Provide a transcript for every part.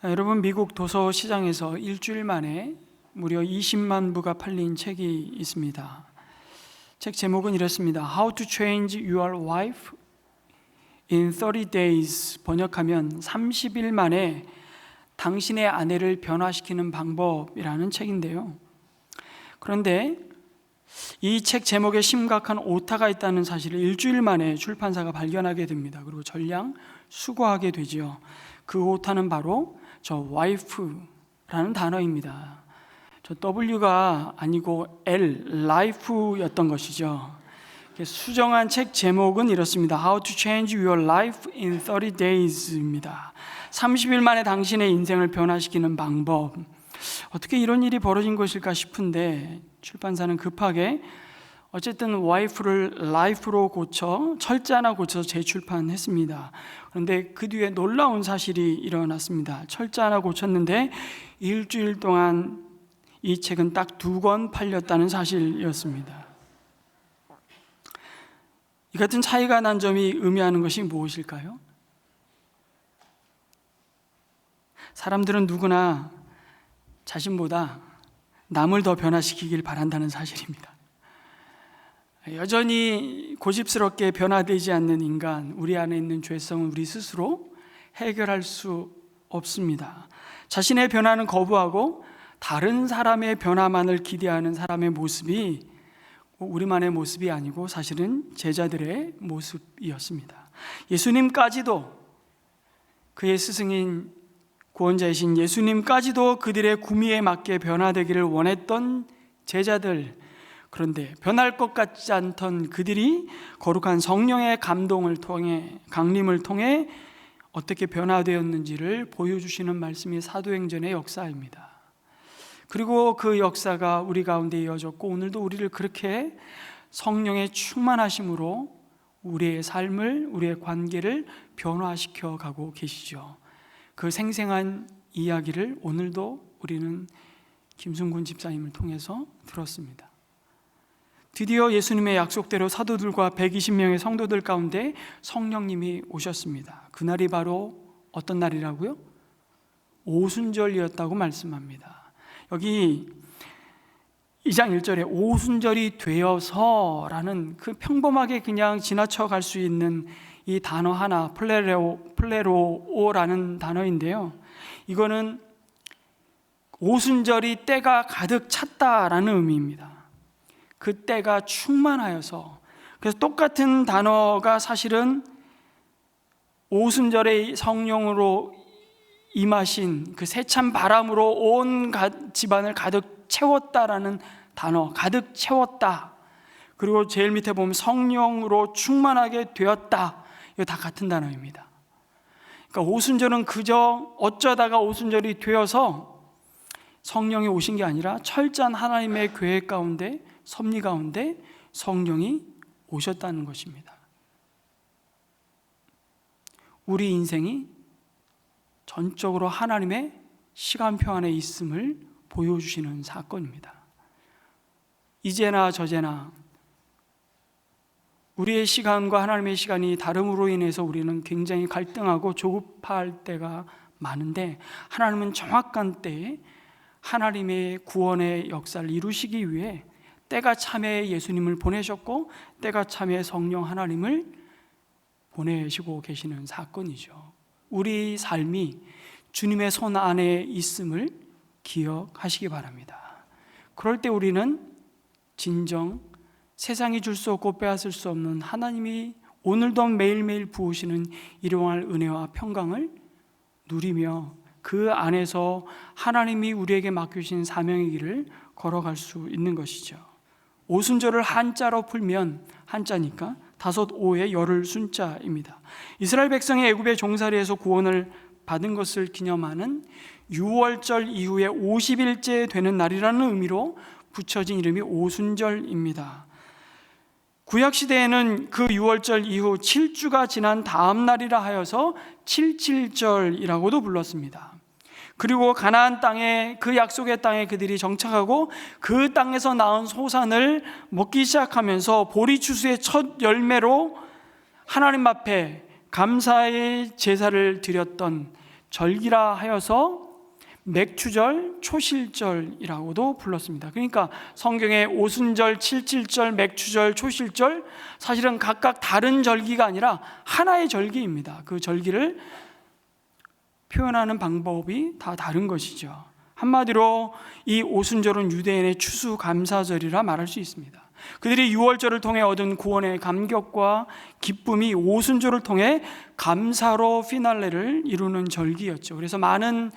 여러분, 미국 도서 시장에서 일주일 만에 무려 20만 부가 팔린 책이 있습니다. 책 제목은 이렇습니다. How to change your wife in 30 days. 번역하면 30일 만에 당신의 아내를 변화시키는 방법이라는 책인데요. 그런데 이 책 제목에 심각한 오타가 있다는 사실을 일주일 만에 출판사가 발견하게 됩니다. 그리고 전량 수거하게 되죠. 그 오타는 바로 저 wife라는 단어입니다. 저 W가 아니고 L, life였던 것이죠. 수정한 책 제목은 이렇습니다. How to change your life in 30 days입니다. 30일 만에 당신의 인생을 변화시키는 방법. 어떻게 이런 일이 벌어진 것일까 싶은데 출판사는 급하게 어쨌든 wife를 life로 고쳐 철자 하나 고쳐서 재출판했습니다. 그런데 그 뒤에 놀라운 사실이 일어났습니다. 철자 하나 고쳤는데 일주일 동안 이 책은 딱 2권 팔렸다는 사실이었습니다. 이 같은 차이가 난 점이 의미하는 것이 무엇일까요? 사람들은 누구나 자신보다 남을 더 변화시키길 바란다는 사실입니다. 여전히 고집스럽게 변화되지 않는 인간, 우리 안에 있는 죄성은 우리 스스로 해결할 수 없습니다. 자신의 변화는 거부하고 다른 사람의 변화만을 기대하는 사람의 모습이 우리만의 모습이 아니고 사실은 제자들의 모습이었습니다. 예수님까지도, 그의 스승인 구원자이신 예수님까지도 그들의 구미에 맞게 변화되기를 원했던 제자들, 그런데 변할 것 같지 않던 그들이 거룩한 성령의 감동을 통해, 강림을 통해 어떻게 변화되었는지를 보여주시는 말씀이 사도행전의 역사입니다. 그리고 그 역사가 우리 가운데 이어졌고 오늘도 우리를 그렇게 성령의 충만하심으로 우리의 삶을, 우리의 관계를 변화시켜 가고 계시죠. 그 생생한 이야기를 오늘도 우리는 김순군 집사님을 통해서 들었습니다. 드디어 예수님의 약속대로 사도들과 120명의 성도들 가운데 성령님이 오셨습니다. 그날이 바로 어떤 날이라고요? 오순절이었다고 말씀합니다. 여기 2장 1절에 오순절이 되어서라는 그 평범하게 그냥 지나쳐 갈 수 있는 이 단어 하나, 플레로오라는 단어인데요. 이거는 오순절이 때가 가득 찼다라는 의미입니다. 그 때가 충만하여서, 그래서 똑같은 단어가 사실은 오순절의 성령으로 임하신 그 세찬 바람으로 온 집안을 가득 채웠다라는 단어, 가득 채웠다. 그리고 제일 밑에 보면 성령으로 충만하게 되었다. 이거 다 같은 단어입니다. 그러니까 오순절은 그저 어쩌다가 오순절이 되어서 성령이 오신 게 아니라 철저한 하나님의 계획 가운데, 섭리 가운데 성령이 오셨다는 것입니다. 우리 인생이 전적으로 하나님의 시간표 안에 있음을 보여주시는 사건입니다. 이제나 저제나 우리의 시간과 하나님의 시간이 다름으로 인해서 우리는 굉장히 갈등하고 조급할 때가 많은데, 하나님은 정확한 때에 하나님의 구원의 역사를 이루시기 위해 때가 참에 예수님을 보내셨고 때가 참에 성령 하나님을 보내시고 계시는 사건이죠. 우리 삶이 주님의 손 안에 있음을 기억하시기 바랍니다. 그럴 때 우리는 진정 세상이 줄 수 없고 빼앗을 수 없는 하나님이 오늘도 매일매일 부으시는 일용할 은혜와 평강을 누리며 그 안에서 하나님이 우리에게 맡겨주신 사명의 길을 걸어갈 수 있는 것이죠. 오순절을 한자로 풀면, 한자니까 다섯 오의 열흘 순자입니다. 이스라엘 백성이 애굽의 종살이에서 구원을 받은 것을 기념하는 6월절 이후에 50일째 되는 날이라는 의미로 붙여진 이름이 오순절입니다. 구약시대에는 그 6월절 이후 7주가 지난 다음 날이라 하여서 칠칠절이라고도 불렀습니다. 그리고 가나안 땅에, 그 약속의 땅에 그들이 정착하고 그 땅에서 나온 소산을 먹기 시작하면서 보리추수의 첫 열매로 하나님 앞에 감사의 제사를 드렸던 절기라 하여서 맥추절, 초실절이라고도 불렀습니다. 그러니까 성경에 오순절, 칠칠절, 맥추절, 초실절, 사실은 각각 다른 절기가 아니라 하나의 절기입니다. 그 절기를 표현하는 방법이 다 다른 것이죠. 한마디로 이 오순절은 유대인의 추수감사절이라 말할 수 있습니다. 그들이 유월절을 통해 얻은 구원의 감격과 기쁨이 오순절을 통해 감사로 피날레를 이루는 절기였죠. 그래서 많은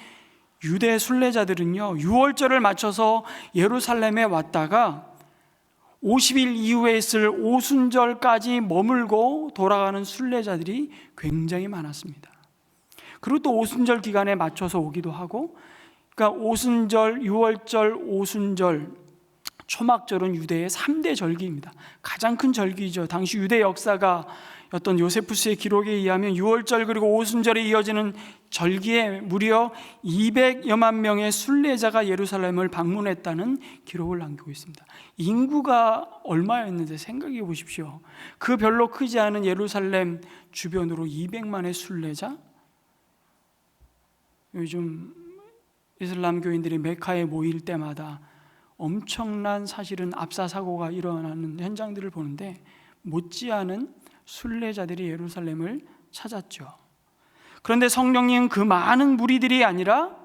유대 순례자들은요, 유월절을 맞춰서 예루살렘에 왔다가 50일 이후에 있을 오순절까지 머물고 돌아가는 순례자들이 굉장히 많았습니다. 그리고 또 오순절 기간에 맞춰서 오기도 하고, 그러니까 오순절, 유월절, 오순절, 초막절은 유대의 3대 절기입니다. 가장 큰 절기죠. 당시 유대 역사가 어떤 요세푸스의 기록에 의하면 유월절 그리고 오순절에 이어지는 절기에 무려 200여만 명의 순례자가 예루살렘을 방문했다는 기록을 남기고 있습니다. 인구가 얼마였는지 생각해 보십시오. 그 별로 크지 않은 예루살렘 주변으로 200만의 순례자? 요즘 이슬람 교인들이 메카에 모일 때마다 엄청난 사실은 압사 사고가 일어나는 현장들을 보는데 못지않은 순례자들이 예루살렘을 찾았죠. 그런데 성령님 그 많은 무리들이 아니라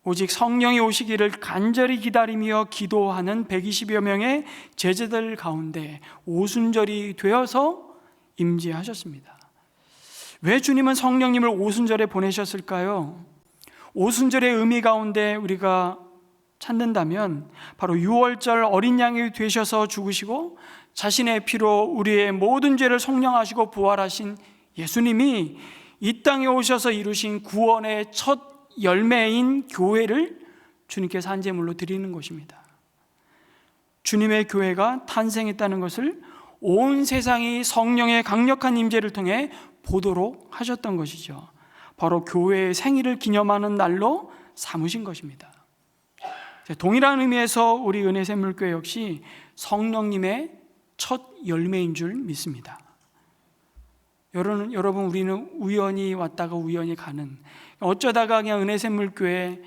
오직 성령이 오시기를 간절히 기다리며 기도하는 120여 명의 제자들 가운데 오순절이 되어서 임재하셨습니다. 왜 주님은 성령님을 오순절에 보내셨을까요? 오순절의 의미 가운데 우리가 찾는다면 바로 유월절 어린 양이 되셔서 죽으시고 자신의 피로 우리의 모든 죄를 속량하시고 부활하신 예수님이 이 땅에 오셔서 이루신 구원의 첫 열매인 교회를 주님께서 한 제물로 드리는 것입니다. 주님의 교회가 탄생했다는 것을 온 세상이 성령의 강력한 임재를 통해 보도록 하셨던 것이죠. 바로 교회의 생일을 기념하는 날로 삼으신 것입니다. 동일한 의미에서 우리 은혜샘물교회 역시 성령님의 첫 열매인 줄 믿습니다. 여러분, 우리는 우연히 왔다가 우연히 가는, 어쩌다가 그냥 은혜샘물교회에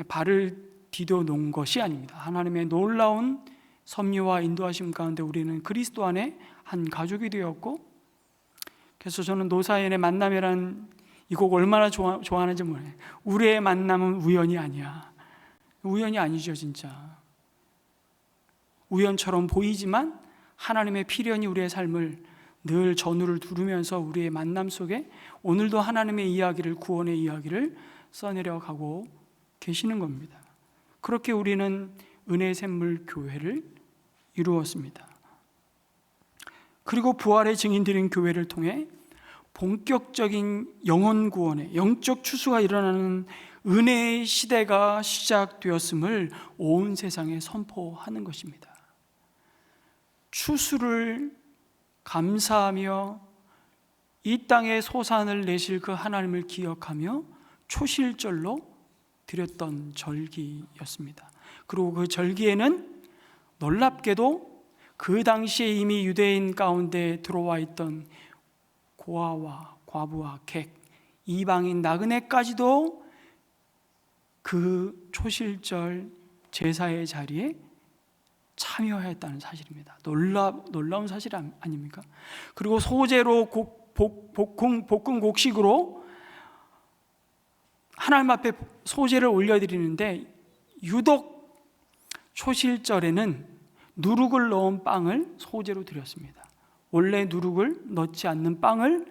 발을 디뎌 놓은 것이 아닙니다. 하나님의 놀라운 섭리와 인도하심 가운데 우리는 그리스도 안에 한 가족이 되었고, 그래서 저는 노사연의 만남이라는 이 곡 얼마나 좋아하는지 몰라요. 우리의 만남은 우연이 아니야. 우연이 아니죠, 진짜. 우연처럼 보이지만 하나님의 필연이 우리의 삶을 늘 전우를 두르면서 우리의 만남 속에 오늘도 하나님의 이야기를, 구원의 이야기를 써내려가고 계시는 겁니다. 그렇게 우리는 은혜의 샘물 교회를 이루었습니다. 그리고 부활의 증인들인 교회를 통해 본격적인 영혼 구원의 영적 추수가 일어나는 은혜의 시대가 시작되었음을 온 세상에 선포하는 것입니다. 추수를 감사하며 이 땅에 소산을 내실 그 하나님을 기억하며 초실절로 드렸던 절기였습니다. 그리고 그 절기에는 놀랍게도 그 당시에 이미 유대인 가운데 들어와 있던 고아와 과부와 객, 이방인 나그네까지도 그 초실절 제사의 자리에 참여했다는 사실입니다. 놀라운 사실 아닙니까? 그리고 소제로 볶은 곡식으로 하나님 앞에 소제를 올려드리는데 유독 초실절에는 누룩을 넣은 빵을 소제로 드렸습니다. 원래 누룩을 넣지 않는 빵을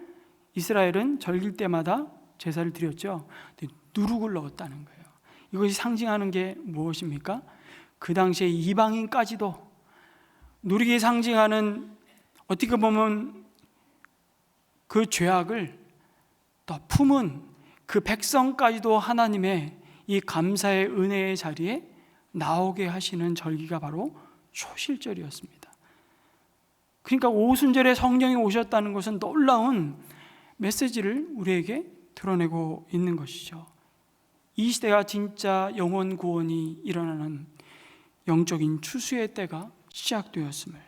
이스라엘은 절길 때마다 제사를 드렸죠. 근데 누룩을 넣었다는 거예요. 이것이 상징하는 게 무엇입니까? 그 당시에 이방인까지도 누룩이 상징하는, 어떻게 보면 그 죄악을 더 품은 그 백성까지도 하나님의 이 감사의 은혜의 자리에 나오게 하시는 절기가 바로 초실절이었습니다. 그러니까 오순절에 성령이 오셨다는 것은 놀라운 메시지를 우리에게 드러내고 있는 것이죠. 이 시대가 진짜 영혼 구원이 일어나는 영적인 추수의 때가 시작되었음을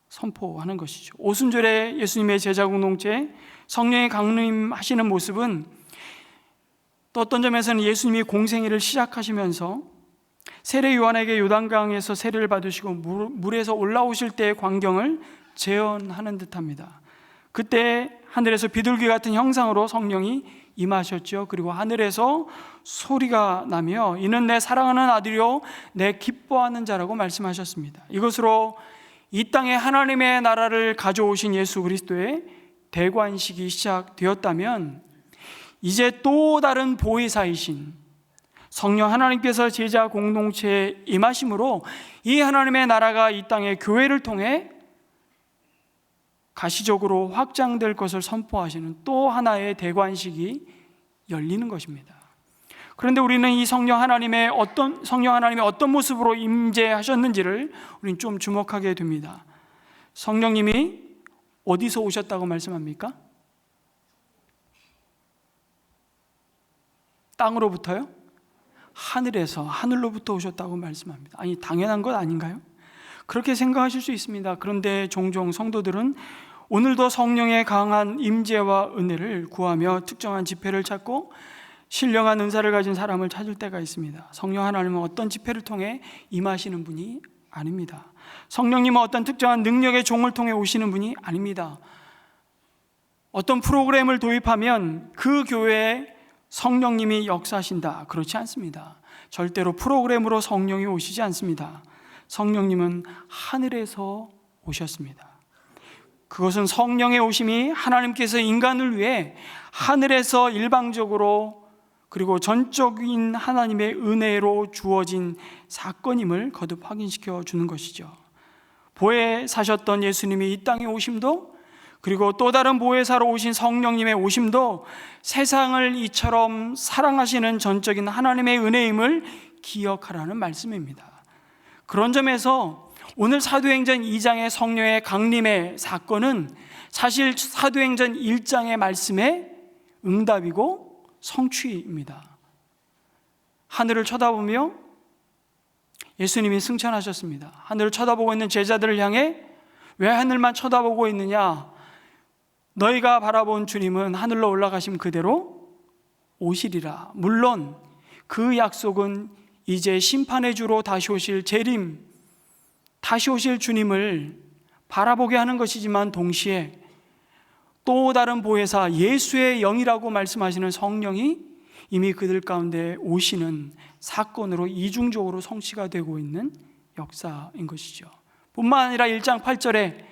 선포하는 것이죠. 오순절에 예수님의 제자 공동체 성령의 강림하시는 모습은 또 어떤 점에서는 예수님이 공생애를 시작하시면서 세례 요한에게 요단강에서 세례를 받으시고 물에서 올라오실 때의 광경을 재현하는 듯합니다. 그때 하늘에서 비둘기 같은 형상으로 성령이 임하셨죠. 그리고 하늘에서 소리가 나며 이는 내 사랑하는 아들이요 내 기뻐하는 자라고 말씀하셨습니다. 이것으로 이 땅에 하나님의 나라를 가져오신 예수 그리스도의 대관식이 시작되었다면, 이제 또 다른 보혜사이신 성령 하나님께서 제자 공동체에 임하심으로 이 하나님의 나라가 이 땅의 교회를 통해 가시적으로 확장될 것을 선포하시는 또 하나의 대관식이 열리는 것입니다. 그런데 우리는 이 성령 하나님의 어떤 모습으로 임재하셨는지를 우리는 좀 주목하게 됩니다. 성령님이 어디서 오셨다고 말씀합니까? 땅으로부터요? 하늘로부터 오셨다고 말씀합니다. 아니, 당연한 것 아닌가요? 그렇게 생각하실 수 있습니다. 그런데 종종 성도들은 오늘도 성령의 강한 임재와 은혜를 구하며 특정한 집회를 찾고 신령한 은사를 가진 사람을 찾을 때가 있습니다. 성령 하나님은 어떤 집회를 통해 임하시는 분이 아닙니다. 성령님은 어떤 특정한 능력의 종을 통해 오시는 분이 아닙니다. 어떤 프로그램을 도입하면 그 교회에 성령님이 역사하신다, 그렇지 않습니다. 절대로 프로그램으로 성령이 오시지 않습니다. 성령님은 하늘에서 오셨습니다. 그것은 성령의 오심이 하나님께서 인간을 위해 하늘에서 일방적으로 그리고 전적인 하나님의 은혜로 주어진 사건임을 거듭 확인시켜 주는 것이죠. 보혜사셨던 예수님이 이 땅에 오심도, 그리고 또 다른 보혜사로 오신 성령님의 오심도 세상을 이처럼 사랑하시는 전적인 하나님의 은혜임을 기억하라는 말씀입니다. 그런 점에서 오늘 사도행전 2장의 성령의 강림의 사건은 사실 사도행전 1장의 말씀의 응답이고 성취입니다. 하늘을 쳐다보며 예수님이 승천하셨습니다. 하늘을 쳐다보고 있는 제자들을 향해 왜 하늘만 쳐다보고 있느냐? 너희가 바라본 주님은 하늘로 올라가심 그대로 오시리라. 물론 그 약속은 이제 심판의 주로 다시 오실 재림, 다시 오실 주님을 바라보게 하는 것이지만 동시에 또 다른 보혜사 예수의 영이라고 말씀하시는 성령이 이미 그들 가운데 오시는 사건으로 이중적으로 성취가 되고 있는 역사인 것이죠. 뿐만 아니라 1장 8절에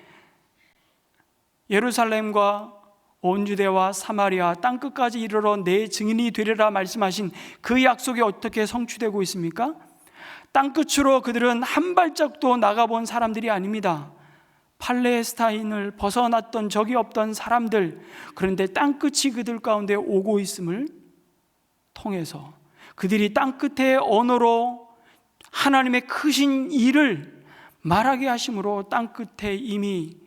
예루살렘과 온 유대와 사마리아 땅끝까지 이르러 내 증인이 되리라 말씀하신 그 약속이 어떻게 성취되고 있습니까? 땅끝으로 그들은 한 발짝도 나가본 사람들이 아닙니다. 팔레스타인을 벗어났던 적이 없던 사람들, 그런데 땅끝이 그들 가운데 오고 있음을 통해서 그들이 땅끝의 언어로 하나님의 크신 일을 말하게 하심으로 땅끝에 이미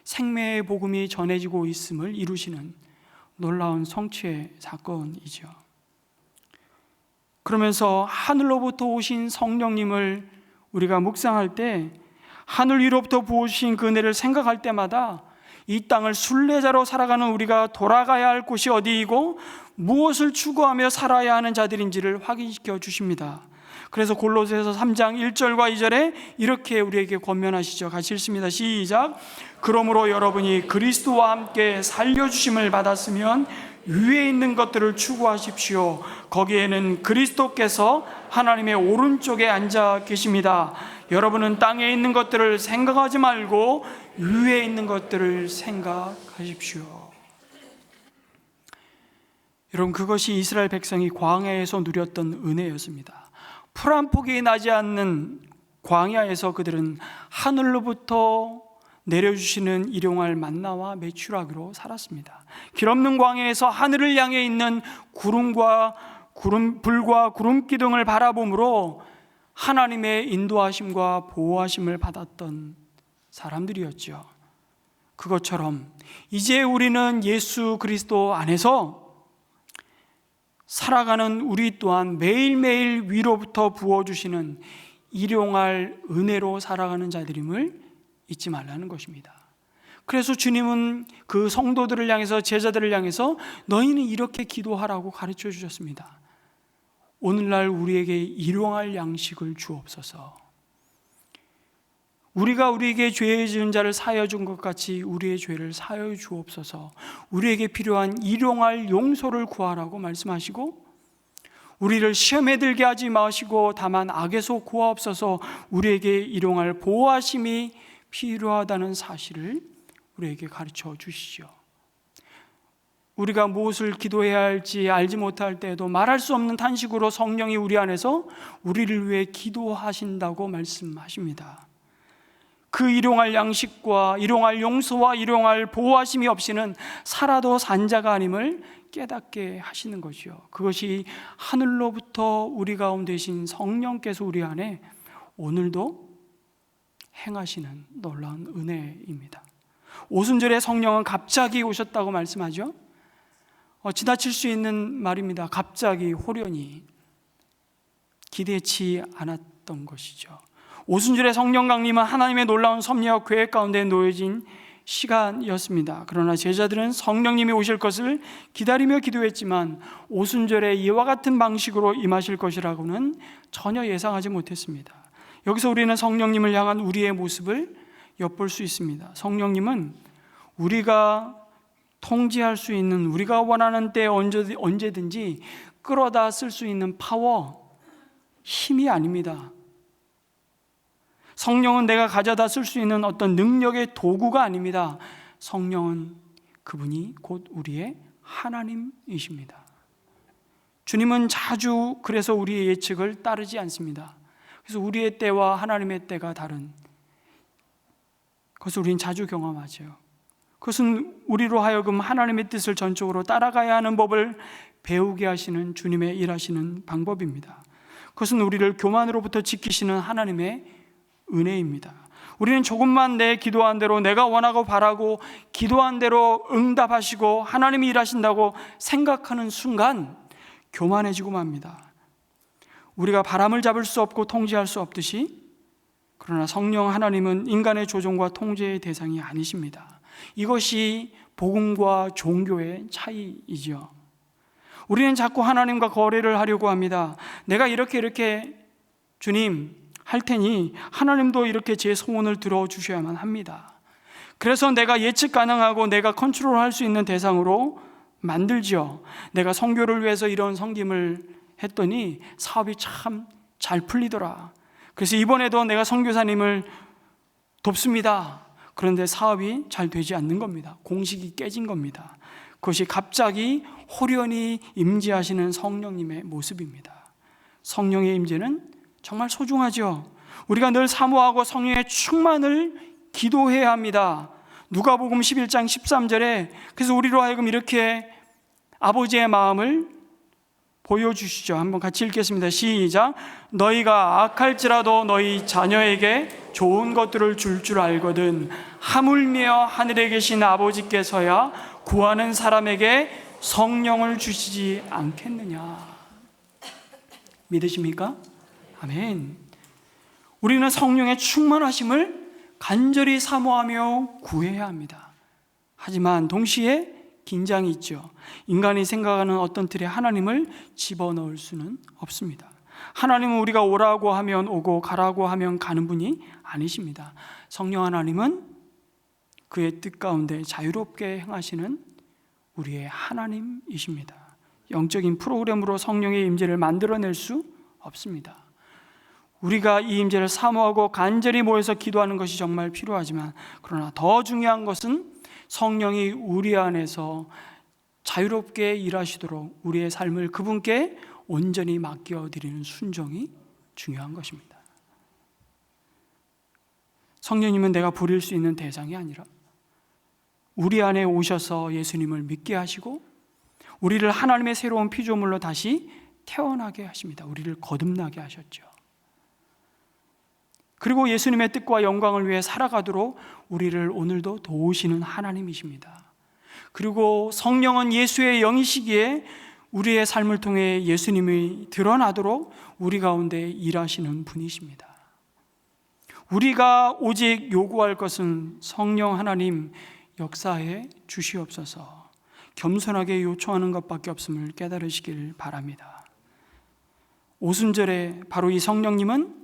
생명의 복음이 전해지고 있음을 이루시는 놀라운 성취의 사건이죠. 그러면서 하늘로부터 오신 성령님을 우리가 묵상할 때, 하늘 위로부터 부어주신 그 은혜를 생각할 때마다 이 땅을 순례자로 살아가는 우리가 돌아가야 할 곳이 어디이고 무엇을 추구하며 살아야 하는 자들인지를 확인시켜 주십니다. 그래서 골로새서 3장 1절과 2절에 이렇게 우리에게 권면하시죠. 같이 읽습니다. 시작. 그러므로 여러분이 그리스도와 함께 살려주심을 받았으면 위에 있는 것들을 추구하십시오. 거기에는 그리스도께서 하나님의 오른쪽에 앉아 계십니다. 여러분은 땅에 있는 것들을 생각하지 말고 위에 있는 것들을 생각하십시오. 여러분, 그것이 이스라엘 백성이 광야에서 누렸던 은혜였습니다. 풀 한 폭이 나지 않는 광야에서 그들은 하늘로부터 내려주시는 일용할 만나와 메추라기로 살았습니다. 길없는 광야에서 하늘을 향해 있는 불과 구름 기둥을 바라봄으로 하나님의 인도하심과 보호하심을 받았던 사람들이었죠. 그것처럼 이제 우리는 예수 그리스도 안에서 살아가는 우리 또한 매일매일 위로부터 부어주시는 일용할 은혜로 살아가는 자들임을 잊지 말라는 것입니다. 그래서 주님은 그 성도들을 향해서, 제자들을 향해서 너희는 이렇게 기도하라고 가르쳐 주셨습니다. 오늘날 우리에게 일용할 양식을 주옵소서. 우리가 우리에게 죄 지은 자를 사하여 준 것 같이 우리의 죄를 사하여 주옵소서. 우리에게 필요한 일용할 용서를 구하라고 말씀하시고, 우리를 시험에 들게 하지 마시고 다만 악에서 구하옵소서. 우리에게 일용할 보호하심이 필요하다는 사실을 우리에게 가르쳐 주시죠. 우리가 무엇을 기도해야 할지 알지 못할 때에도 말할 수 없는 탄식으로 성령이 우리 안에서 우리를 위해 기도하신다고 말씀하십니다. 그 일용할 양식과 일용할 용서와 일용할 보호하심이 없이는 살아도 산자가 아님을 깨닫게 하시는 것이요, 그것이 하늘로부터 우리 가운데 계신 성령께서 우리 안에 오늘도 행하시는 놀라운 은혜입니다. 오순절에 성령은 갑자기 오셨다고 말씀하죠. 지나칠 수 있는 말입니다. 갑자기, 호련히, 기대치 않았던 것이죠. 오순절의 성령 강림은 하나님의 놀라운 섭리와 계획 가운데 놓여진 시간이었습니다. 그러나 제자들은 성령님이 오실 것을 기다리며 기도했지만 오순절에 이와 같은 방식으로 임하실 것이라고는 전혀 예상하지 못했습니다. 여기서 우리는 성령님을 향한 우리의 모습을 엿볼 수 있습니다. 성령님은 우리가 통제할 수 있는, 우리가 원하는 때 언제든지 끌어다 쓸 수 있는 파워, 힘이 아닙니다. 성령은 내가 가져다 쓸 수 있는 어떤 능력의 도구가 아닙니다. 성령은 그분이 곧 우리의 하나님이십니다. 주님은 자주 그래서 우리의 예측을 따르지 않습니다. 그래서 우리의 때와 하나님의 때가 다른 그것을 우리는 자주 경험하죠. 그것은 우리로 하여금 하나님의 뜻을 전적으로 따라가야 하는 법을 배우게 하시는 주님의 일하시는 방법입니다. 그것은 우리를 교만으로부터 지키시는 하나님의 은혜입니다. 우리는 조금만 내 기도한 대로, 내가 원하고 바라고 기도한 대로 응답하시고 하나님이 일하신다고 생각하는 순간 교만해지고 맙니다. 우리가 바람을 잡을 수 없고 통제할 수 없듯이, 그러나 성령 하나님은 인간의 조종과 통제의 대상이 아니십니다. 이것이 복음과 종교의 차이이죠. 우리는 자꾸 하나님과 거래를 하려고 합니다. 내가 이렇게 주님 할 테니 하나님도 이렇게 제 소원을 들어주셔야만 합니다. 그래서 내가 예측 가능하고 내가 컨트롤할 수 있는 대상으로 만들죠. 내가 선교를 위해서 이런 섬김을 했더니 사업이 참 잘 풀리더라. 그래서 이번에도 내가 선교사님을 돕습니다. 그런데 사업이 잘 되지 않는 겁니다. 공식이 깨진 겁니다. 그것이 갑자기 호련히 임재하시는 성령님의 모습입니다. 성령의 임재는 정말 소중하죠. 우리가 늘 사모하고 성령의 충만을 기도해야 합니다. 누가복음 11장 13절에 그래서 우리로 하여금 이렇게 아버지의 마음을 보여주시죠. 한번 같이 읽겠습니다. 시작. 너희가 악할지라도 너희 자녀에게 좋은 것들을 줄 알거든 하물며 하늘에 계신 아버지께서야 구하는 사람에게 성령을 주시지 않겠느냐. 믿으십니까? 아멘. 우리는 성령의 충만하심을 간절히 사모하며 구해야 합니다. 하지만 동시에 긴장이 있죠. 인간이 생각하는 어떤 틀에 하나님을 집어넣을 수는 없습니다. 하나님은 우리가 오라고 하면 오고 가라고 하면 가는 분이 아니십니다. 성령 하나님은 그의 뜻 가운데 자유롭게 행하시는 우리의 하나님이십니다. 영적인 프로그램으로 성령의 임재를 만들어낼 수 없습니다. 우리가 이 임재를 사모하고 간절히 모여서 기도하는 것이 정말 필요하지만, 그러나 더 중요한 것은 성령이 우리 안에서 자유롭게 일하시도록 우리의 삶을 그분께 온전히 맡겨드리는 순종이 중요한 것입니다. 성령님은 내가 부릴 수 있는 대상이 아니라 우리 안에 오셔서 예수님을 믿게 하시고 우리를 하나님의 새로운 피조물로 다시 태어나게 하십니다. 우리를 거듭나게 하셨죠. 그리고 예수님의 뜻과 영광을 위해 살아가도록 우리를 오늘도 도우시는 하나님이십니다. 그리고 성령은 예수의 영이시기에 우리의 삶을 통해 예수님이 드러나도록 우리 가운데 일하시는 분이십니다. 우리가 오직 요구할 것은 성령 하나님 역사해 주시옵소서, 겸손하게 요청하는 것밖에 없음을 깨달으시길 바랍니다. 오순절에 바로 이 성령님은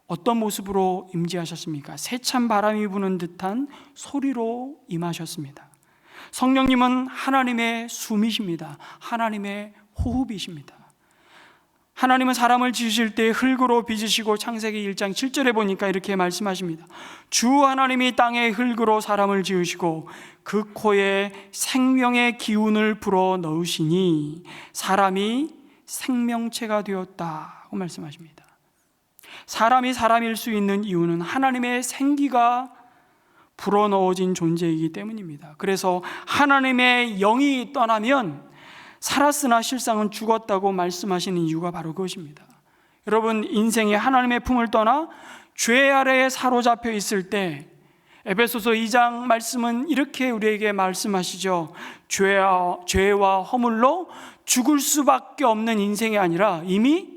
어떤 모습으로 임재하셨습니까? 세찬 바람이 부는 듯한 소리로 임하셨습니다. 성령님은 하나님의 숨이십니다. 하나님의 호흡이십니다. 하나님은 사람을 지으실 때 흙으로 빚으시고 창세기 1장 7절에 보니까 이렇게 말씀하십니다. 주 하나님이 땅의 흙으로 사람을 지으시고 그 코에 생명의 기운을 불어 넣으시니 사람이 생명체가 되었다고 말씀하십니다. 사람이 사람일 수 있는 이유는 하나님의 생기가 불어넣어진 존재이기 때문입니다. 그래서 하나님의 영이 떠나면 살았으나 실상은 죽었다고 말씀하시는 이유가 바로 그것입니다. 여러분, 인생이 하나님의 품을 떠나 죄 아래에 사로잡혀 있을 때 에베소서 2장 말씀은 이렇게 우리에게 말씀하시죠. 죄와 허물로 죽을 수밖에 없는 인생이 아니라 이미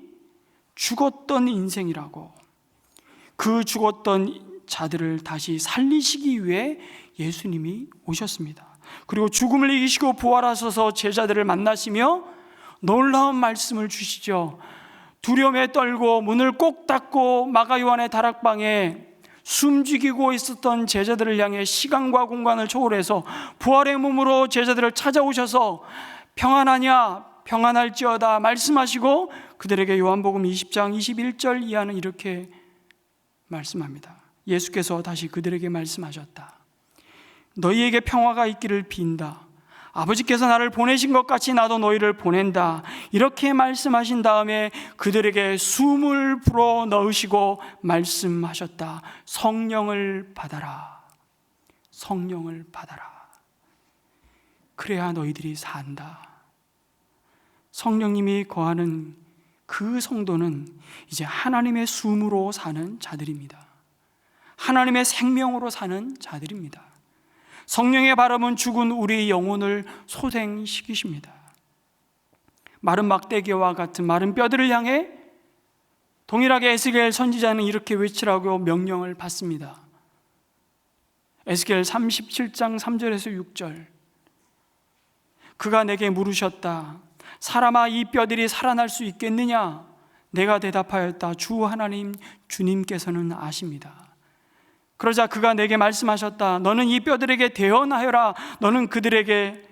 죽었던 인생이라고. 그 죽었던 자들을 다시 살리시기 위해 예수님이 오셨습니다. 그리고 죽음을 이기시고 부활하셔서 제자들을 만나시며 놀라운 말씀을 주시죠. 두려움에 떨고 문을 꼭 닫고 마가 요한의 다락방에 숨죽이고 있었던 제자들을 향해 시간과 공간을 초월해서 부활의 몸으로 제자들을 찾아오셔서 평안하냐? 평안할지어다 말씀하시고 그들에게 요한복음 20장 21절 이하는 이렇게 말씀합니다. 예수께서 다시 그들에게 말씀하셨다. 너희에게 평화가 있기를 빈다. 아버지께서 나를 보내신 것 같이 나도 너희를 보낸다. 이렇게 말씀하신 다음에 그들에게 숨을 불어 넣으시고 말씀하셨다. 성령을 받아라. 성령을 받아라. 그래야 너희들이 산다. 성령님이 거하는 그 성도는 이제 하나님의 숨으로 사는 자들입니다. 하나님의 생명으로 사는 자들입니다. 성령의 바람은 죽은 우리 영혼을 소생시키십니다. 마른 막대기와 같은 마른 뼈들을 향해 동일하게 에스겔 선지자는 이렇게 외치라고 명령을 받습니다. 에스겔 37장 3절에서 6절. 그가 내게 물으셨다. 사람아, 이 뼈들이 살아날 수 있겠느냐? 내가 대답하였다. 주 하나님 주님께서는 아십니다. 그러자 그가 내게 말씀하셨다. 너는 이 뼈들에게 대언하여라. 너는 그것들에게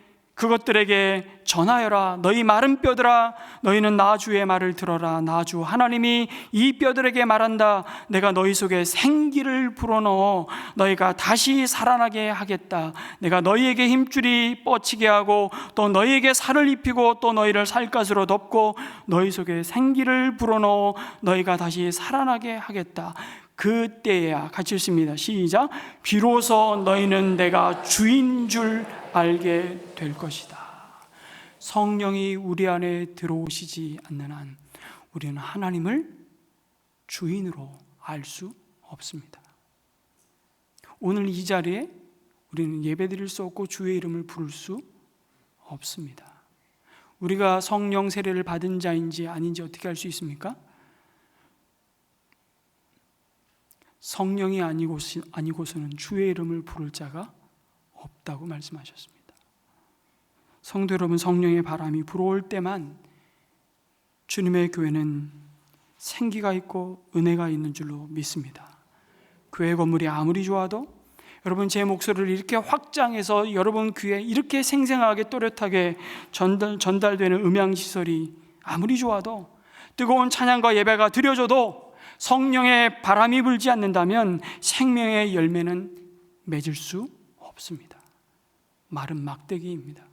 전하여라. 너희 마른 뼈들아, 너희는 나 주의 말을 들어라. 나 주 하나님이 이 뼈들에게 말한다. 내가 너희 속에 생기를 불어넣어 너희가 다시 살아나게 하겠다. 내가 너희에게 힘줄이 뻗치게 하고 또 너희에게 살을 입히고 또 너희를 살갗으로 덮고 너희 속에 생기를 불어넣어 너희가 다시 살아나게 하겠다. 그때야. 같이 읽습니다. 시작. 비로소 너희는 내가 주인 줄 알게 될 것이다. 성령이 우리 안에 들어오시지 않는 한 우리는 하나님을 주인으로 알 수 없습니다. 오늘 이 자리에 우리는 예배드릴 수 없고 주의 이름을 부를 수 없습니다. 우리가 성령 세례를 받은 자인지 아닌지 어떻게 알 수 있습니까? 성령이 아니고서는 주의 이름을 부를 자가 없다고 말씀하셨습니다. 성도 여러분, 성령의 바람이 불어올 때만 주님의 교회는 생기가 있고 은혜가 있는 줄로 믿습니다. 교회 건물이 아무리 좋아도 여러분, 제 목소리를 이렇게 확장해서 여러분 귀에 이렇게 생생하게 또렷하게 전달되는 음향시설이 아무리 좋아도 뜨거운 찬양과 예배가 드려져도 성령의 바람이 불지 않는다면 생명의 열매는 맺을 수 없습니다. 마른 막대기입니다.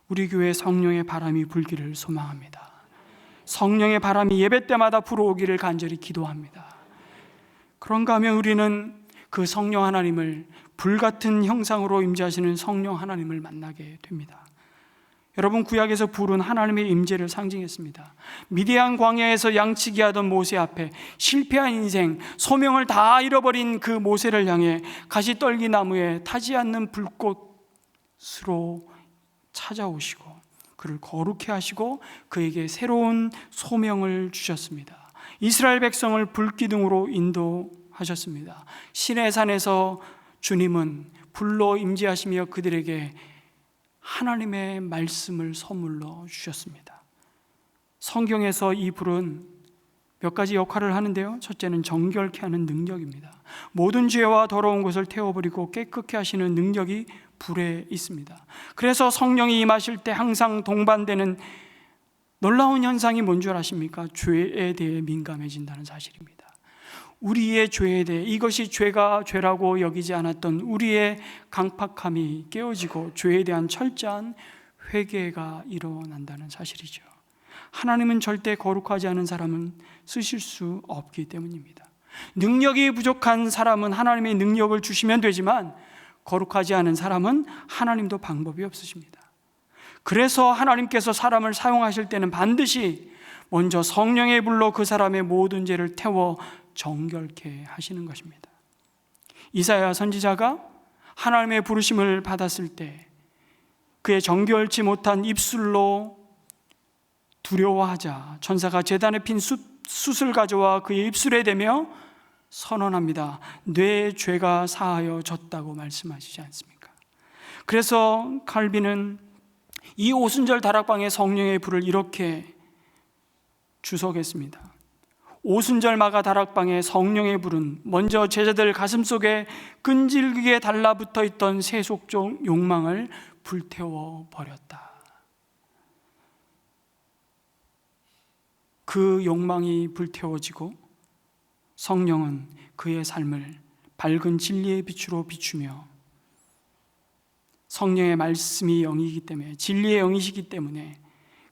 우리 교회에 성령의 바람이 불기를 소망합니다. 성령의 바람이 예배 때마다 불어오기를 간절히 기도합니다. 그런가 하면 우리는 그 성령 하나님을 불같은 형상으로 임재하시는 성령 하나님을 만나게 됩니다. 여러분, 구약에서 불은 하나님의 임재를 상징했습니다. 미디안 광야에서 양치기 하던 모세 앞에 실패한 인생, 소명을 다 잃어버린 그 모세를 향해 가시떨기 나무에 타지 않는 불꽃으로 찾아오시고 그를 거룩해 하시고 그에게 새로운 소명을 주셨습니다. 이스라엘 백성을 불기둥으로 인도하셨습니다. 시내산에서 주님은 불로 임재하시며 그들에게 하나님의 말씀을 선물로 주셨습니다. 성경에서 이 불은 몇 가지 역할을 하는데요. 첫째는 정결케 하는 능력입니다. 모든 죄와 더러운 것을 태워버리고 깨끗게 하시는 능력이 불에 있습니다. 그래서 성령이 임하실 때 항상 동반되는 놀라운 현상이 뭔 줄 아십니까? 죄에 대해 민감해진다는 사실입니다. 우리의 죄에 대해, 이것이 죄가 죄라고 여기지 않았던 우리의 강팍함이 깨어지고 죄에 대한 철저한 회개가 일어난다는 사실이죠. 하나님은 절대 거룩하지 않은 사람은 쓰실 수 없기 때문입니다. 능력이 부족한 사람은 하나님의 능력을 주시면 되지만 거룩하지 않은 사람은 하나님도 방법이 없으십니다. 그래서 하나님께서 사람을 사용하실 때는 반드시 먼저 성령의 불로 그 사람의 모든 죄를 태워 정결케 하시는 것입니다. 이사야 선지자가 하나님의 부르심을 받았을 때 그의 정결치 못한 입술로 두려워하자 천사가 제단에 핀 숯을 가져와 그의 입술에 대며 선언합니다. 내 죄가 사하여졌다고 말씀하시지 않습니까? 그래서 칼빈은 이 오순절 다락방의 성령의 불을 이렇게 주석했습니다. 오순절 마가 다락방의 성령의 불은 먼저 제자들 가슴속에 끈질기게 달라붙어 있던 세속적 욕망을 불태워 버렸다. 그 욕망이 불태워지고 성령은 그의 삶을 밝은 진리의 빛으로 비추며 성령의 말씀이 영이기 때문에, 진리의 영이시기 때문에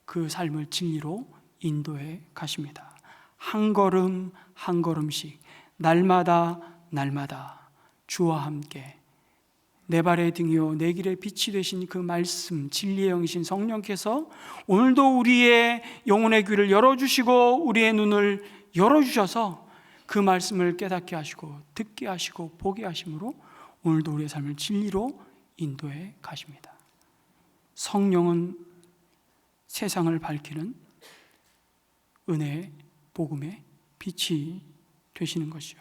그 삶을 진리로 인도해 가십니다. 한 걸음 한 걸음씩 날마다 날마다 주와 함께 내 발의 등이요 내 길의 빛이 되신 그 말씀, 진리의 영이신 성령께서 오늘도 우리의 영혼의 귀를 열어주시고 우리의 눈을 열어주셔서 그 말씀을 깨닫게 하시고 듣게 하시고 보게 하심으로 오늘도 우리의 삶을 진리로 인도해 가십니다. 성령은 세상을 밝히는 은혜의 복음의 빛이 되시는 것이요.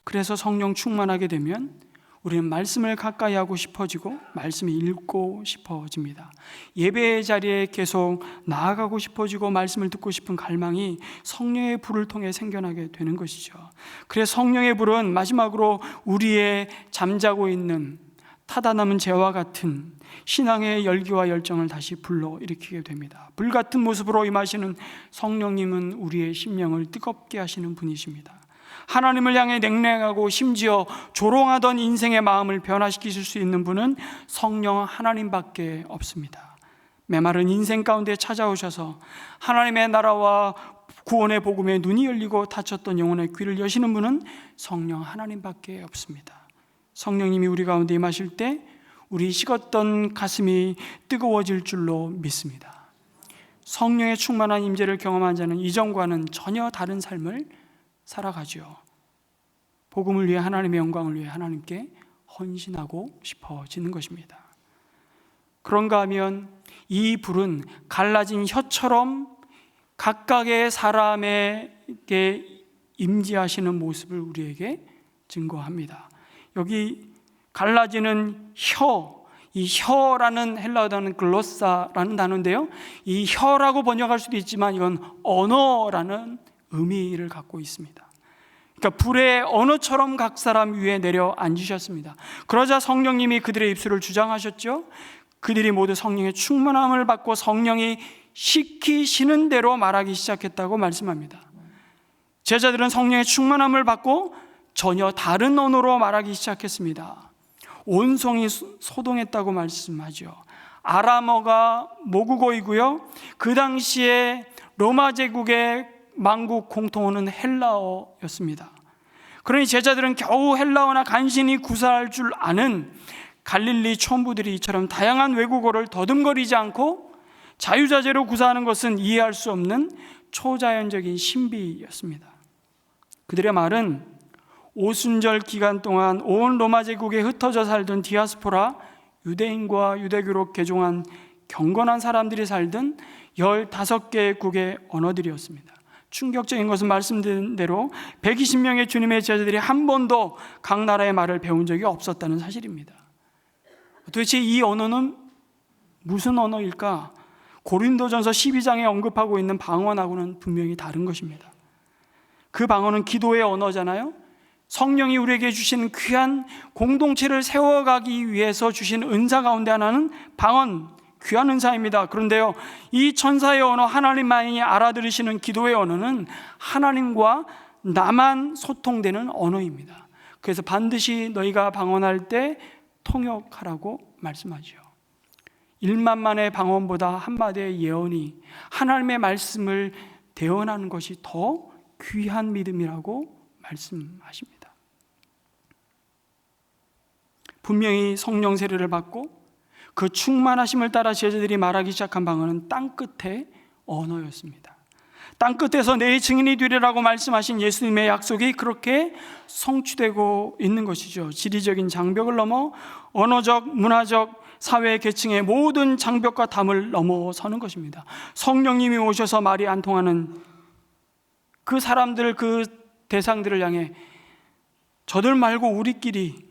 그래서 성령 충만하게 되면 우리는 말씀을 가까이 하고 싶어지고 말씀을 읽고 싶어집니다. 예배의 자리에 계속 나아가고 싶어지고 말씀을 듣고 싶은 갈망이 성령의 불을 통해 생겨나게 되는 것이죠. 그래서 성령의 불은 마지막으로 우리의 잠자고 있는 타다 남은 죄와 같은 신앙의 열기와 열정을 다시 불러일으키게 됩니다. 불같은 모습으로 임하시는 성령님은 우리의 심령을 뜨겁게 하시는 분이십니다. 하나님을 향해 냉랭하고 심지어 조롱하던 인생의 마음을 변화시키실 수 있는 분은 성령 하나님밖에 없습니다. 메마른 인생 가운데 찾아오셔서 하나님의 나라와 구원의 복음에 눈이 열리고 닫혔던 영혼의 귀를 여시는 분은 성령 하나님밖에 없습니다. 성령님이 우리 가운데 임하실 때 우리 식었던 가슴이 뜨거워질 줄로 믿습니다. 성령의 충만한 임재를 경험한 자는 이전과는 전혀 다른 삶을 살아가죠. 복음을 위해 하나님의 영광을 위해 하나님께 헌신하고 싶어지는 것입니다. 그런가 하면 이 불은 갈라진 혀처럼 각각의 사람에게 임재하시는 모습을 우리에게 증거합니다. 여기 갈라지는 혀, 이 혀라는 헬라어 단어는 글로사라는 단어인데요, 이 혀라고 번역할 수도 있지만 이건 언어라는 의미를 갖고 있습니다. 그러니까 불의 언어처럼 각 사람 위에 내려 앉으셨습니다. 그러자 성령님이 그들의 입술을 주장하셨죠. 그들이 모두 성령의 충만함을 받고 성령이 시키시는 대로 말하기 시작했다고 말씀합니다. 제자들은 성령의 충만함을 받고 전혀 다른 언어로 말하기 시작했습니다. 온성이 소동했다고 말씀하죠. 아람어가 모국어이고요, 그 당시에 로마 제국의 만국 공통어는 헬라어였습니다. 그러니 제자들은 겨우 헬라어나 간신히 구사할 줄 아는 갈릴리 촌부들이 이처럼 다양한 외국어를 더듬거리지 않고 자유자재로 구사하는 것은 이해할 수 없는 초자연적인 신비였습니다. 그들의 말은 오순절 기간 동안 온 로마 제국에 흩어져 살던 디아스포라 유대인과 유대교로 개종한 경건한 사람들이 살던 15개의 국의 언어들이었습니다. 충격적인 것은 말씀드린 대로 120명의 주님의 제자들이 한 번도 각 나라의 말을 배운 적이 없었다는 사실입니다. 도대체 이 언어는 무슨 언어일까? 고린도전서 12장에 언급하고 있는 방언하고는 분명히 다른 것입니다. 그 방언은 기도의 언어잖아요. 성령이 우리에게 주신 귀한 공동체를 세워가기 위해서 주신 은사 가운데 하나는 방언, 귀한 은사입니다. 그런데요, 이 천사의 언어, 하나님만이 알아들으시는 기도의 언어는 하나님과 나만 소통되는 언어입니다. 그래서 반드시 너희가 방언할 때 통역하라고 말씀하죠. 1만만의 방언보다 한마디의 예언이 하나님의 말씀을 대언하는 것이 더 귀한 믿음이라고 말씀하십니다. 분명히 성령 세례를 받고 그 충만하심을 따라 제자들이 말하기 시작한 방언은 땅끝의 언어였습니다. 땅끝에서 내 증인이 되리라고 말씀하신 예수님의 약속이 그렇게 성취되고 있는 것이죠. 지리적인 장벽을 넘어 언어적, 문화적, 사회 계층의 모든 장벽과 담을 넘어서는 것입니다. 성령님이 오셔서 말이 안 통하는 그 사람들, 그 대상들을 향해 저들 말고 우리끼리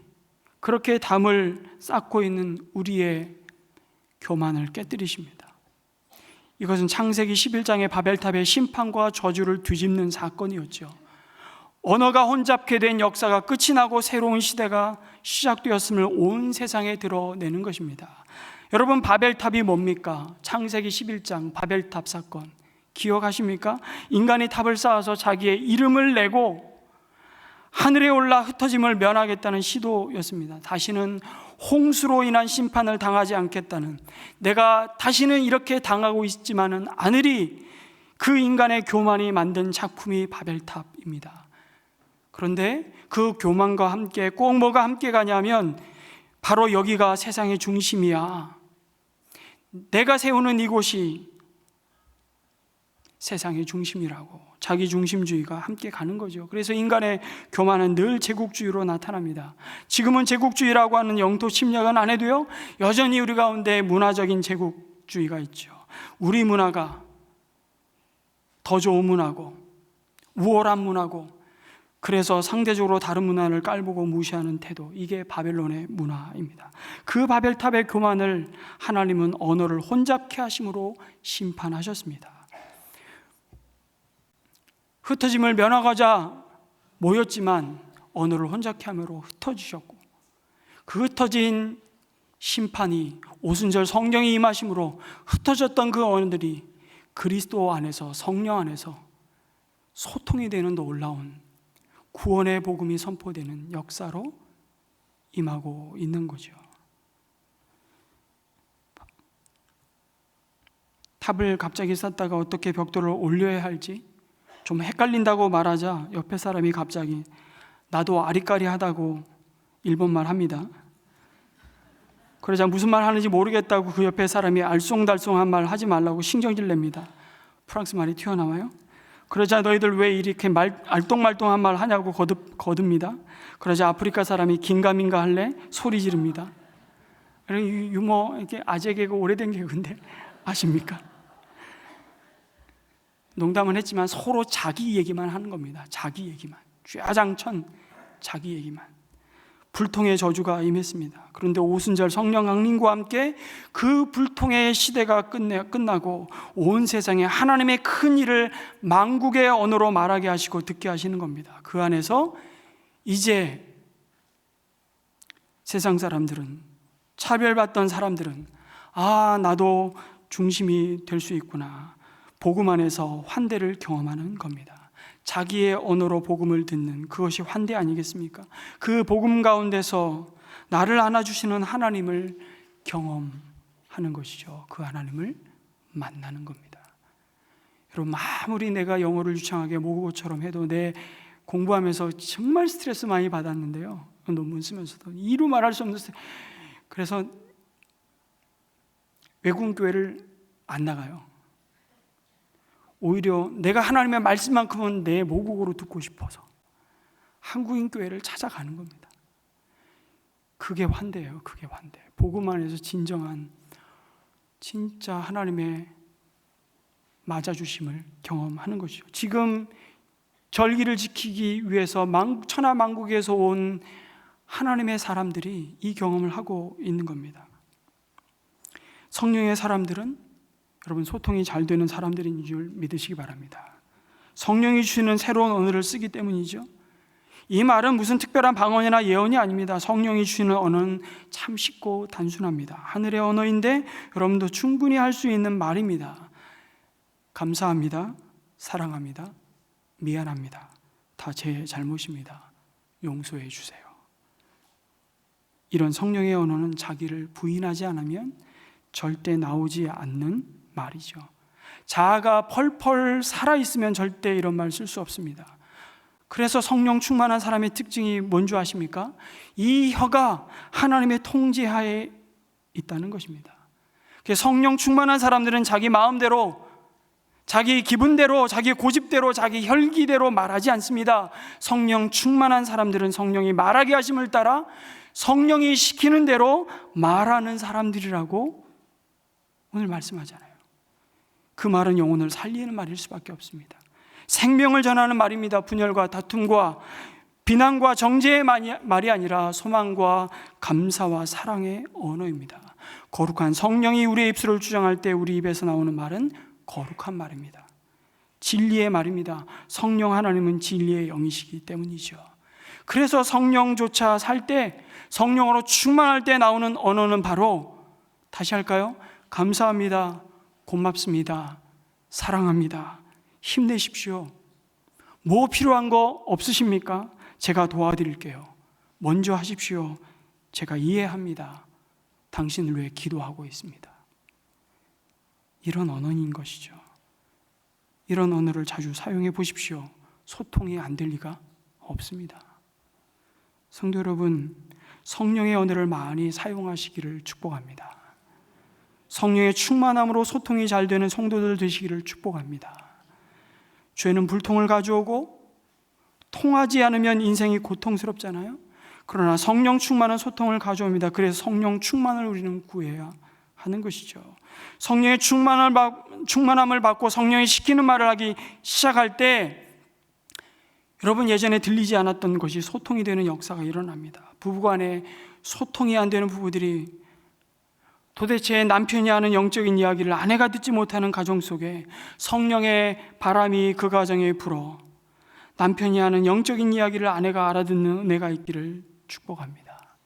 그렇게 담을 쌓고 있는 우리의 교만을 깨뜨리십니다. 이것은 창세기 11장의 바벨탑의 심판과 저주를 뒤집는 사건이었죠. 언어가 혼잡게 된 역사가 끝이 나고 새로운 시대가 시작되었음을 온 세상에 드러내는 것입니다. 여러분, 바벨탑이 뭡니까? 창세기 11장 바벨탑 사건 기억하십니까? 인간이 탑을 쌓아서 자기의 이름을 내고 하늘에 올라 흩어짐을 면하겠다는 시도였습니다. 다시는 홍수로 인한 심판을 당하지 않겠다는, 내가 다시는 이렇게 당하고 있지만은 않으리, 그 인간의 교만이 만든 작품이 바벨탑입니다. 그런데 그 교만과 함께 꼭 뭐가 함께 가냐면 바로 여기가 세상의 중심이야. 내가 세우는 이곳이 세상의 중심이라고, 자기 중심주의가 함께 가는 거죠. 그래서 인간의 교만은 늘 제국주의로 나타납니다. 지금은 제국주의라고 하는 영토 침략은 안 해도요, 여전히 우리 가운데 문화적인 제국주의가 있죠. 우리 문화가 더 좋은 문화고 우월한 문화고, 그래서 상대적으로 다른 문화를 깔보고 무시하는 태도, 이게 바벨론의 문화입니다. 그 바벨탑의 교만을 하나님은 언어를 혼잡케 하심으로 심판하셨습니다. 흩어짐을 면하고자 모였지만 언어를 혼잡케 함으로 흩어지셨고, 그 흩어진 심판이 오순절 성령이 임하심으로 흩어졌던 그 언어들이 그리스도 안에서, 성령 안에서 소통이 되는 놀라운 구원의 복음이 선포되는 역사로 임하고 있는 거죠. 탑을 갑자기 쌓다가 어떻게 벽돌을 올려야 할지 좀 헷갈린다고 말하자 옆에 사람이 갑자기 나도 아리까리하다고 일본말 합니다. 그러자 무슨 말 하는지 모르겠다고 그 옆에 사람이 알쏭달쏭한 말 하지 말라고 신경질 냅니다. 프랑스 말이 튀어나와요. 그러자 너희들 왜 이렇게 알똥말똥한 말 하냐고 거듭니다. 그러자 아프리카 사람이 긴가민가 할래? 소리 지릅니다. 유머, 이렇게 아재 개그, 오래된 개그인데 아십니까? 농담은 했지만 서로 자기 얘기만 하는 겁니다. 자기 얘기만, 쥐야장천 자기 얘기만. 불통의 저주가 임했습니다. 그런데 오순절 성령 강림과 함께 그 불통의 시대가 끝나고 온 세상에 하나님의 큰 일을 만국의 언어로 말하게 하시고 듣게 하시는 겁니다. 그 안에서 이제 세상 사람들은, 차별받던 사람들은 아, 나도 중심이 될 수 있구나, 복음 안에서 환대를 경험하는 겁니다. 자기의 언어로 복음을 듣는, 그것이 환대 아니겠습니까? 그 복음 가운데서 나를 안아주시는 하나님을 경험하는 것이죠. 그 하나님을 만나는 겁니다. 여러분, 아무리 내가 영어를 유창하게 모국어처럼 해도 내 공부하면서 정말 스트레스 많이 받았는데요, 논문 쓰면서도 이루 말할 수 없는 스트레스. 그래서 외국 교회를 안 나가요. 오히려 내가 하나님의 말씀만큼은 내 모국어로 듣고 싶어서 한국인 교회를 찾아가는 겁니다. 그게 환대예요. 그게 환대. 복음 안에서 진정한, 진짜 하나님의 맞아주심을 경험하는 것이죠. 지금 절기를 지키기 위해서 천하만국에서 온 하나님의 사람들이 이 경험을 하고 있는 겁니다. 성령의 사람들은 여러분, 소통이 잘 되는 사람들인 줄 믿으시기 바랍니다. 성령이 주시는 새로운 언어를 쓰기 때문이죠. 이 말은 무슨 특별한 방언이나 예언이 아닙니다. 성령이 주시는 언어는 참 쉽고 단순합니다. 하늘의 언어인데 여러분도 충분히 할 수 있는 말입니다. 감사합니다. 사랑합니다. 미안합니다. 다 제 잘못입니다. 용서해 주세요. 이런 성령의 언어는 자기를 부인하지 않으면 절대 나오지 않는 말이죠. 자아가 펄펄 살아있으면 절대 이런 말 쓸 수 없습니다. 그래서 성령 충만한 사람의 특징이 뭔지 아십니까? 이 혀가 하나님의 통제하에 있다는 것입니다. 성령 충만한 사람들은 자기 마음대로, 자기 기분대로, 자기 고집대로, 자기 혈기대로 말하지 않습니다. 성령 충만한 사람들은 성령이 말하게 하심을 따라 성령이 시키는 대로 말하는 사람들이라고 오늘 말씀하잖아요. 그 말은 영혼을 살리는 말일 수밖에 없습니다. 생명을 전하는 말입니다. 분열과 다툼과 비난과 정죄의 말이 아니라 소망과 감사와 사랑의 언어입니다. 거룩한 성령이 우리의 입술을 주장할 때 우리 입에서 나오는 말은 거룩한 말입니다. 진리의 말입니다. 성령 하나님은 진리의 영이시기 때문이죠. 그래서 성령조차 살 때, 성령으로 충만할 때 나오는 언어는 바로, 다시 할까요? 감사합니다. 고맙습니다. 사랑합니다. 힘내십시오. 뭐 필요한 거 없으십니까? 제가 도와드릴게요. 먼저 하십시오. 제가 이해합니다. 당신을 위해 기도하고 있습니다. 이런 언어인 것이죠. 이런 언어를 자주 사용해 보십시오. 소통이 안 될 리가 없습니다. 성도 여러분, 성령의 언어를 많이 사용하시기를 축복합니다. 성령의 충만함으로 소통이 잘 되는 성도들 되시기를 축복합니다. 죄는 불통을 가져오고 통하지 않으면 인생이 고통스럽잖아요. 그러나 성령 충만한 소통을 가져옵니다. 그래서 성령 충만을 우리는 구해야 하는 것이죠. 성령의 충만함을 받고 성령이 시키는 말을 하기 시작할 때, 여러분, 예전에 들리지 않았던 것이 소통이 되는 역사가 일어납니다. 부부간에 소통이 안 되는 부부들이 도대체 남편이 하는 영적인 이야기를 아내가 듣지 못하는 가정 속에 성령의 바람이 그 가정에 불어 남편이 하는 영적인 이야기를 아내가 알아듣는 은혜가 있기를 축복합니다.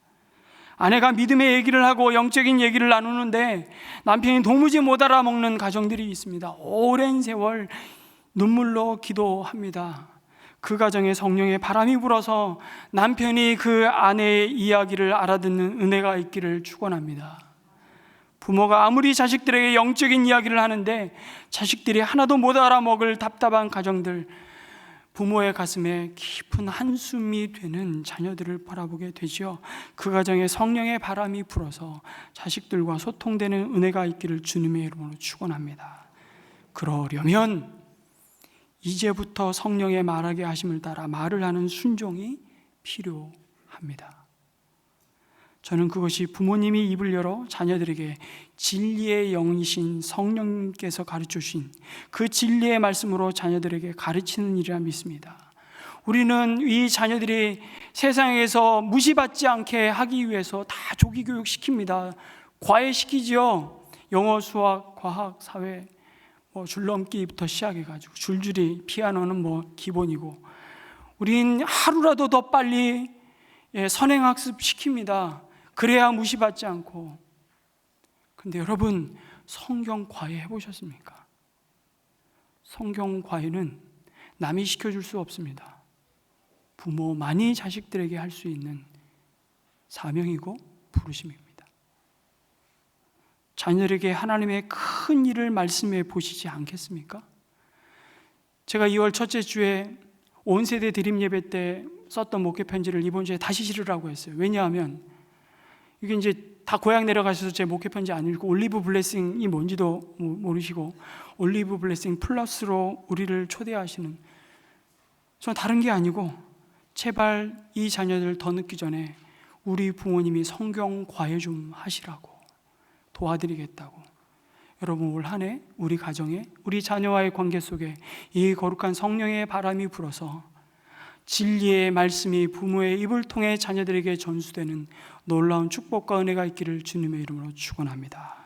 아내가 믿음의 얘기를 하고 영적인 얘기를 나누는데 남편이 도무지 못 알아먹는 가정들이 있습니다. 오랜 세월 눈물로 기도합니다. 그 가정에 성령의 바람이 불어서 남편이 그 아내의 이야기를 알아듣는 은혜가 있기를 축원합니다. 부모가 아무리 자식들에게 영적인 이야기를 하는데 자식들이 하나도 못 알아먹을 답답한 가정들, 부모의 가슴에 깊은 한숨이 되는 자녀들을 바라보게 되죠. 그 가정에 성령의 바람이 불어서 자식들과 소통되는 은혜가 있기를 주님의 이름으로 축원합니다. 그러려면 이제부터 성령의 말하게 하심을 따라 말을 하는 순종이 필요합니다. 저는 그것이 부모님이 입을 열어 자녀들에게 진리의 영이신 성령께서 가르쳐 주신 그 진리의 말씀으로 자녀들에게 가르치는 일이라 믿습니다. 우리는 이 자녀들이 세상에서 무시받지 않게 하기 위해서 다 조기교육 시킵니다. 과외시키죠. 영어, 수학, 과학, 사회, 줄넘기부터 시작해가지고 줄줄이, 피아노는 기본이고, 우린 하루라도 더 빨리 선행학습 시킵니다. 그래야 무시받지 않고. 근데 여러분, 성경 과외 해보셨습니까? 성경 과외는 남이 시켜줄 수 없습니다. 부모만이 자식들에게 할 수 있는 사명이고 부르심입니다. 자녀에게 하나님의 큰 일을 말씀해 보시지 않겠습니까? 제가 2월 첫째 주에 온 세대 드림 예배 때 썼던 목회 편지를 이번 주에 다시 실으라고 했어요. 왜냐하면 이게 이제 다 고향 내려가셔서 제 목회 편지 안 읽고 올리브 블레싱이 뭔지도 모르시고 올리브 블레싱 플러스로 우리를 초대하시는, 저는 다른 게 아니고 제발 이 자녀들 더 늦기 전에 우리 부모님이 성경 과외 좀 하시라고 도와드리겠다고. 여러분, 올 한 해 우리 가정에, 우리 자녀와의 관계 속에 이 거룩한 성령의 바람이 불어서 진리의 말씀이 부모의 입을 통해 자녀들에게 전수되는 놀라운 축복과 은혜가 있기를 주님의 이름으로 축원합니다.